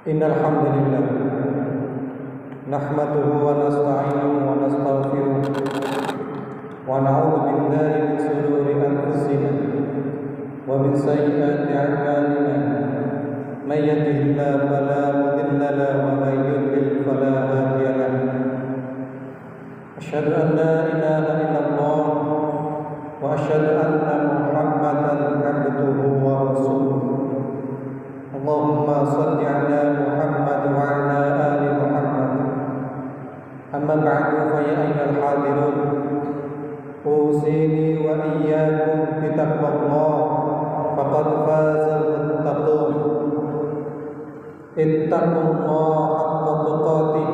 Innal hamdalillah nahmaduhu wa nasta'inuhu wa nastaghfiruh wa na'udzu billahi min shururi anfusina wa min sayyiati a'malina may yahdihillahu fala mudilla lahu wa may yudlil fala hadiya lahu asyhadu an la ilaha illallah wa asyhadu anna muhammadan abduhu wa rasuluh. Allahumma salli ala Muhammad wa ala ali Muhammad. Amma ba'du fa ya ayyuhal hadirun usini wa iyyakum bi taqwallah faqad fazal muttaqun. Ittaqullaha haqqa tuqatih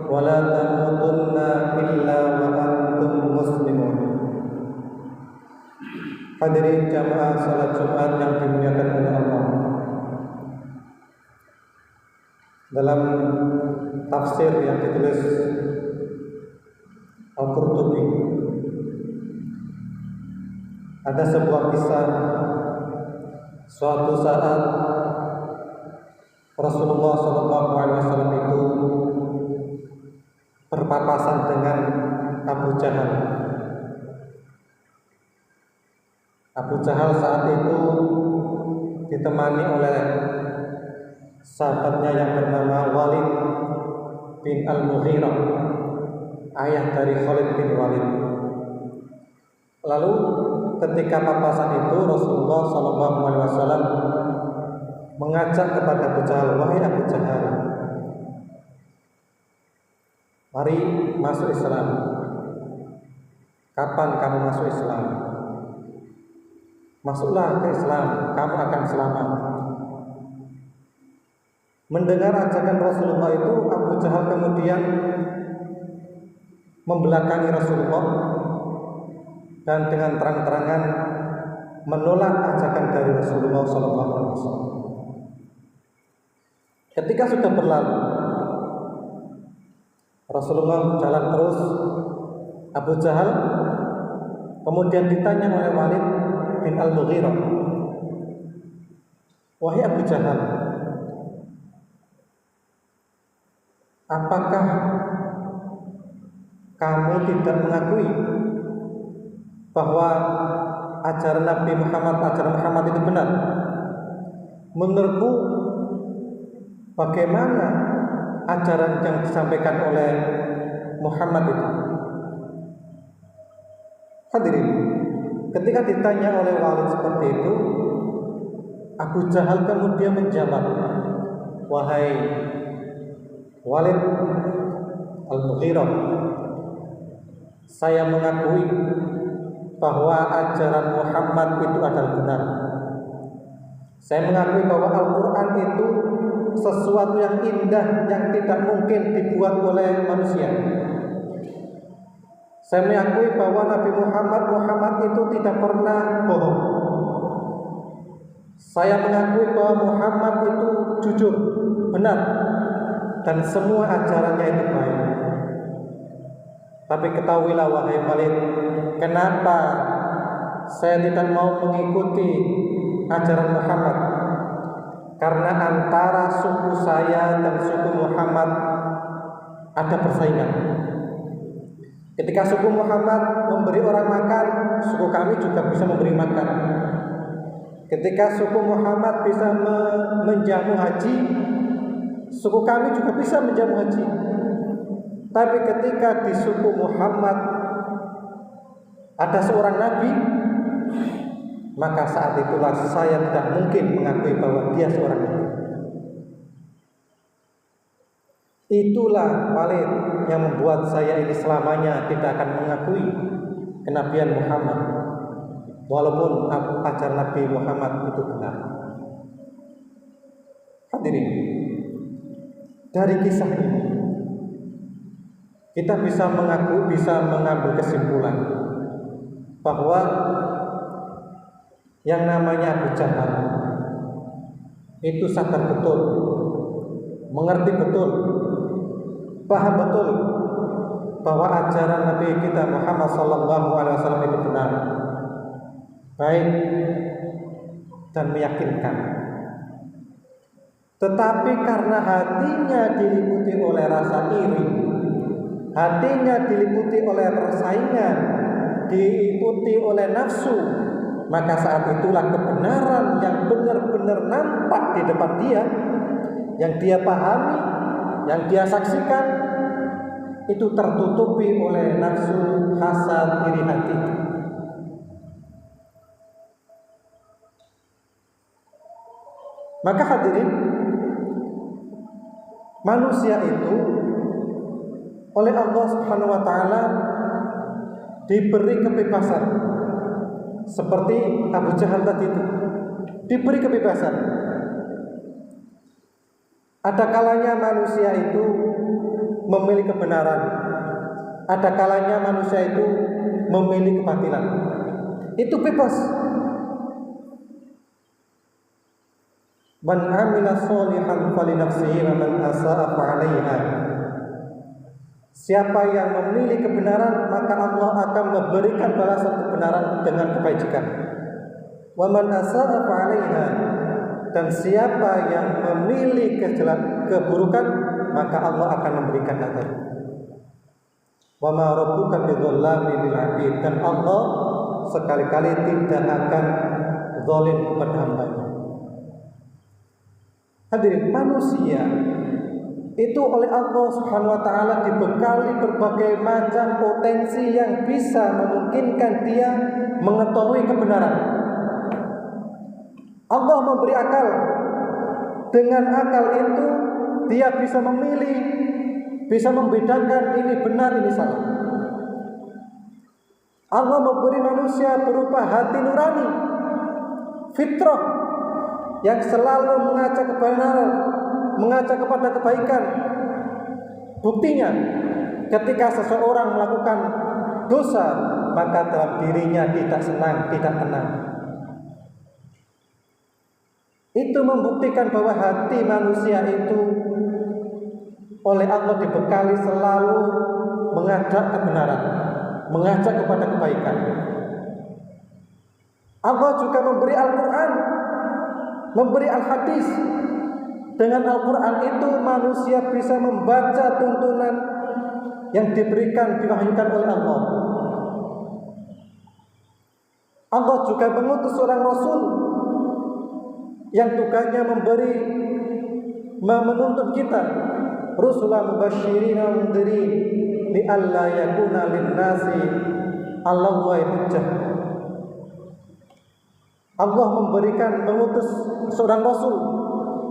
wa la tamutunna illa wa antum muslimun. Hadirin jamaah salat Jumat yang dimuliakan oleh Allah. Dalam tafsir yang ditulis Al-Qurtubi ada sebuah kisah suatu saat Rasulullah SAW itu berpapasan dengan Abu Jahal. Abu Jahal saat itu ditemani oleh sahabatnya yang bernama Walid bin Al-Mughirah, ayah dari Khalid bin Walid. Lalu ketika papasan itu Rasulullah SAW mengajak kepada Abu Jahal, wahai Abu Jahal, mari masuk Islam. Kapan kamu masuk Islam? Masuklah ke Islam, kamu akan selamat. Mendengar ajakan Rasulullah itu, Abu Jahal kemudian membelakangi Rasulullah dan dengan terang-terangan menolak ajakan dari Rasulullah SAW. Ketika sudah berlalu, Rasulullah jalan terus. Abu Jahal kemudian ditanya oleh Walid bin Al-Mughirah, wahai Abu Jahal, apakah kamu tidak mengakui bahwa ajaran Nabi Muhammad itu benar? Menurutmu bagaimana ajaran yang disampaikan oleh Muhammad itu? Hadirin, ketika ditanya oleh Walid seperti itu, Abu Jahal kemudian menjawab, wahai Walid Al-Mughirah, saya mengakui bahwa ajaran Muhammad itu adalah benar. Saya mengakui bahwa Al-Quran itu sesuatu yang indah yang tidak mungkin dibuat oleh manusia. Saya mengakui bahwa Nabi Muhammad itu tidak pernah bohong. Saya mengakui bahwa Muhammad itu jujur, benar, dan semua ajarannya itu baik. Tapi ketahuilah wahai Walid, kenapa saya tidak mau mengikuti ajaran Muhammad? Karena antara suku saya dan suku Muhammad ada persaingan. Ketika suku Muhammad memberi orang makan, suku kami juga bisa memberi makan. Ketika suku Muhammad bisa menjamu haji, suku kami juga bisa menjamu haji. Tapi ketika di suku Muhammad ada seorang nabi, maka saat itulah saya tidak mungkin mengakui bahwa dia seorang nabi. Itulah Walid yang membuat saya ini selamanya tidak akan mengakui kenabian Muhammad, walaupun ajaran Nabi Muhammad itu benar. Hadirin, dari kisah ini kita bisa mengambil kesimpulan bahwa yang namanya Abu Jahal itu sadar betul, mengerti betul, paham betul bahwa ajaran Nabi kita Muhammad SAW itu benar, baik dan meyakinkan. Tetapi karena hatinya diliputi oleh rasa iri, hatinya diliputi oleh persaingan, diikuti oleh nafsu, maka saat itulah kebenaran yang benar-benar nampak di depan dia, yang dia pahami, yang dia saksikan, itu tertutupi oleh nafsu, hasad, iri hati. Maka hadirin, manusia itu oleh Allah Subhanahu wa taala diberi kebebasan. Seperti Abu Jahal tadi itu diberi kebebasan. Ada kalanya manusia itu memilih kebenaran, ada kalanya manusia itu memilih kebatilan. Itu bebas. Man amila sholihan falinafsihi wa man asa'a fa'alaiha. Siapa yang memilih kebenaran, maka Allah akan memberikan balasan kebenaran dengan kebajikan. Wa man asa'a fa'alaiha. Dan siapa yang memilih keburukan, maka Allah akan memberikan azab. Wa ma rabbuka bidzallami lil 'abid. Dan Allah sekali-kali tidak akan zalim kepada hamba-Nya. Hadirin, manusia itu oleh Allah Subhanahu wa taala dibekali berbagai macam potensi yang bisa memungkinkan dia mengetahui kebenaran. Allah memberi akal. Dengan akal itu dia bisa memilih, bisa membedakan ini benar, ini salah. Allah memberi manusia berupa hati nurani, fitrah, yang selalu mengajak kebenaran, mengajak kepada kebaikan. Buktinya, ketika seseorang melakukan dosa, maka dalam dirinya tidak senang, tidak tenang. Itu membuktikan bahwa hati manusia itu oleh Allah dibekali selalu mengajak kebenaran, mengajak kepada kebaikan. Allah juga memberi Al-Quran, memberi Al-Hadis. Dengan Al-Quran itu manusia bisa membaca tuntunan yang diwahyukan oleh Allah. Allah juga mengutus seorang Rasul yang tugasnya menuntut kita, rusulan mubasysyirin wa mundhirin li'alla yakuna lin-nasi 'alallahi hujjah. Allah mengutus seorang Rasul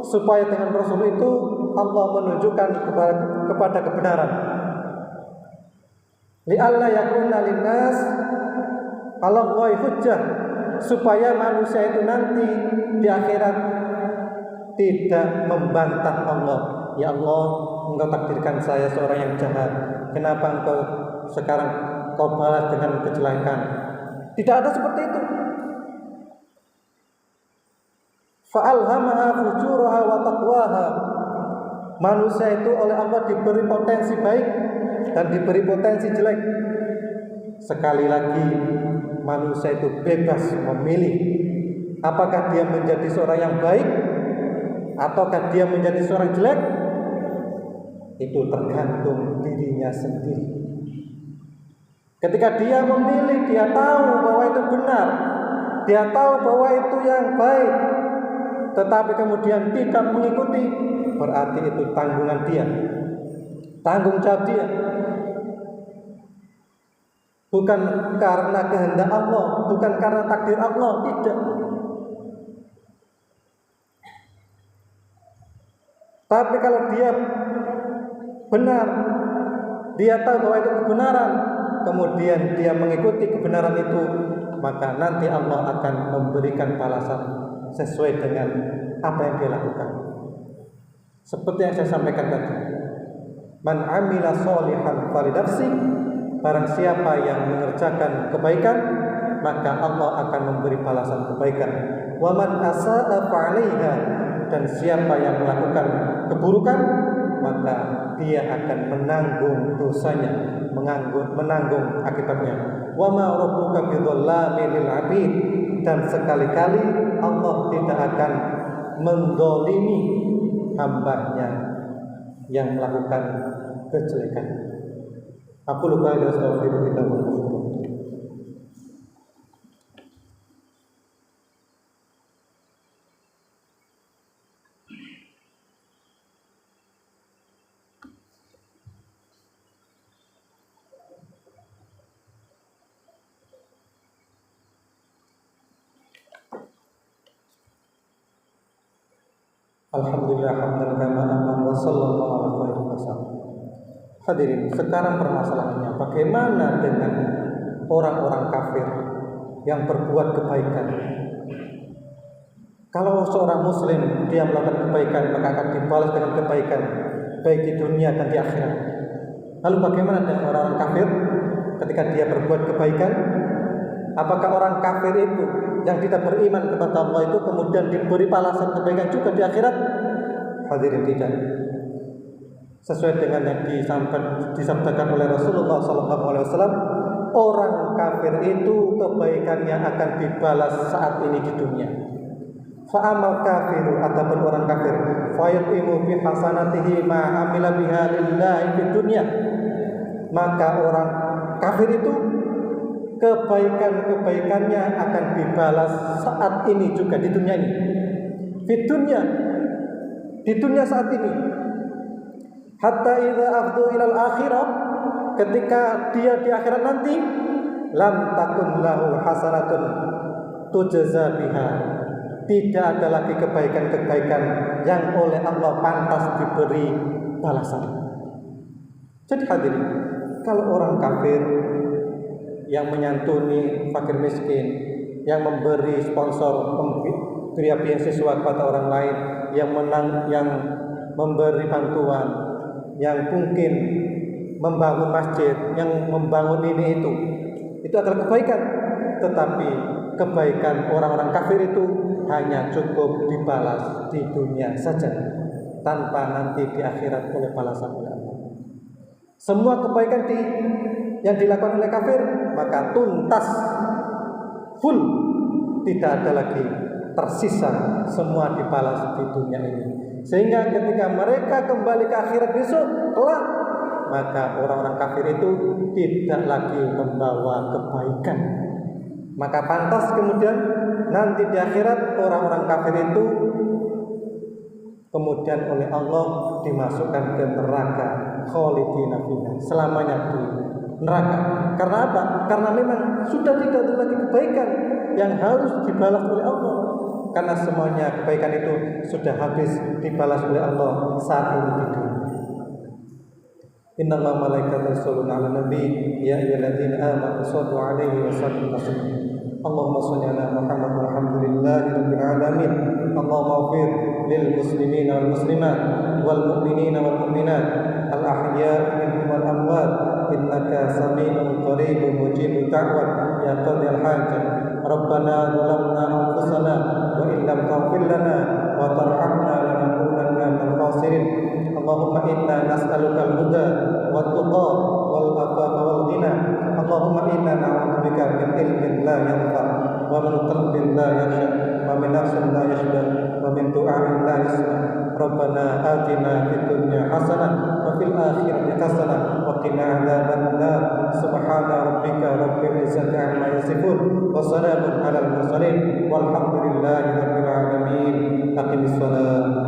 supaya dengan Rasul itu Allah menunjukkan kepada kebenaran. Li'alla yakuna lin-nas 'alallahi hujjah, supaya manusia itu nanti di akhirat tidak membantah Allah. Ya Allah, Engkau takdirkan saya seorang yang jahat, kenapa Engkau sekarang Kau balas dengan kejelekan? Tidak ada seperti itu. Fa'alhamaha fujuraha wa taqwaha. Manusia itu oleh Allah diberi potensi baik dan diberi potensi jelek. Sekali lagi, manusia itu bebas memilih apakah dia menjadi seorang yang baik ataukah dia menjadi seorang jelek. Itu tergantung dirinya sendiri. Ketika dia memilih, dia tahu bahwa itu benar, dia tahu bahwa itu yang baik, tetapi kemudian tidak mengikuti, berarti itu tanggungan dia, tanggung jawab dia. Bukan karena kehendak Allah, bukan karena takdir Allah, tidak. Tapi kalau dia benar, dia tahu bahwa itu kebenaran, kemudian dia mengikuti kebenaran itu, maka nanti Allah akan memberikan balasan sesuai dengan apa yang dia lakukan. Seperti yang saya sampaikan tadi, man amila sholihan falinafsi. Barang siapa yang mengerjakan kebaikan, maka Allah akan memberi balasan kebaikan. Wa man asaa fa'alaiha, dan siapa yang melakukan keburukan maka dia akan menanggung dosanya, menanggung akibatnya. Wa ma rabbuka bidzallamin lil 'abid, dan sekali-kali Allah tidak akan menzalimi hambanya yang melakukan kejelekan. Aku lupa ada astagfirullah. Alhamdulillah hamdan kama aman wa sallallahu alaihi wasallam. Hadirin, sekarang permasalahannya bagaimana dengan orang-orang kafir yang berbuat kebaikan? Kalau seorang muslim dia melakukan kebaikan maka akan dibalas dengan kebaikan baik di dunia dan di akhirat. Lalu bagaimana dengan orang-orang kafir ketika dia berbuat kebaikan? Apakah orang kafir itu yang tidak beriman kepada Allah itu kemudian diberi balasan kebaikan juga di akhirat? Hadirin, tidak. Sesuai dengan yang disabdakan oleh Rasulullah SAW, orang kafir itu kebaikannya akan dibalas saat ini di dunia. Fa'amal kafiru, ataupun orang kafir, fayutimu fi hasanatihi ma amila biha lillahi fid dunya, maka orang kafir itu kebaikannya akan dibalas saat ini juga di dunia ini. Di dunia saat ini. Hatta idza afdu ilal akhirah, ketika dia di akhirat nanti, lam takun lahu hasanatun tujza biha, tidak ada lagi kebaikan-kebaikan yang oleh Allah pantas diberi balasan. Jadi hadirin, kalau orang kafir yang menyantuni fakir miskin, yang memberi sponsor, memberi beasiswa kepada orang lain, yang memberi bantuan, yang mungkin membangun masjid, yang membangun ini itu adalah kebaikan. Tetapi kebaikan orang-orang kafir itu hanya cukup dibalas di dunia saja, tanpa nanti di akhirat oleh balasan oleh Allah. Semua kebaikan yang dilakukan oleh kafir maka tuntas, full, tidak ada lagi tersisa, semua dibalas di dunia ini. Sehingga ketika mereka kembali ke akhirat besok kelak, maka orang-orang kafir itu tidak lagi membawa kebaikan. Maka pantas kemudian nanti di akhirat orang-orang kafir itu kemudian oleh Allah dimasukkan ke neraka, khalidina fiha, selamanya di neraka. Karena apa? Karena memang sudah tidak ada lagi kebaikan yang harus dibalas oleh Allah. Karena semuanya kebaikan itu sudah habis dibalas oleh Allah saat ini di dunia. Innallaha malaikatahu yusholluna 'alan nabi ya ayyuhalladzina amanu shallu 'alaihi wa sallimu taslima. Allahumma shalli 'ala Muhammad walhamdulillahi rabbil alamin. Allahumma ighfir lil muslimina wal muslimat wal mu'minina wal mu'minat al ahya'i minhum wal amwat innaka sami'un qaribun mujibud da'wat ya qadhil hajat. Rabbana zalamna anfusana wa in lam taghfir lana wa tarhamna lanakunanna minal khasirin. Allahumma inna nas'aluka al-huda wat tuqa wal afafa wal ghina. Allahumma inna na'udzubika min ilmin la yanfa' wa min qalbin la yakhsha wa min nafsin la yashba wa min du'a'in la yusma. Rabbana atina fid dunya hasanah wa fil akhirati hasanah wa qina adzaban nar. Subhana rabbika rabbil izzati amma yasifun wa salamun alal mursalin walhamdulillahi rabbil alamin. Aqimis shalah.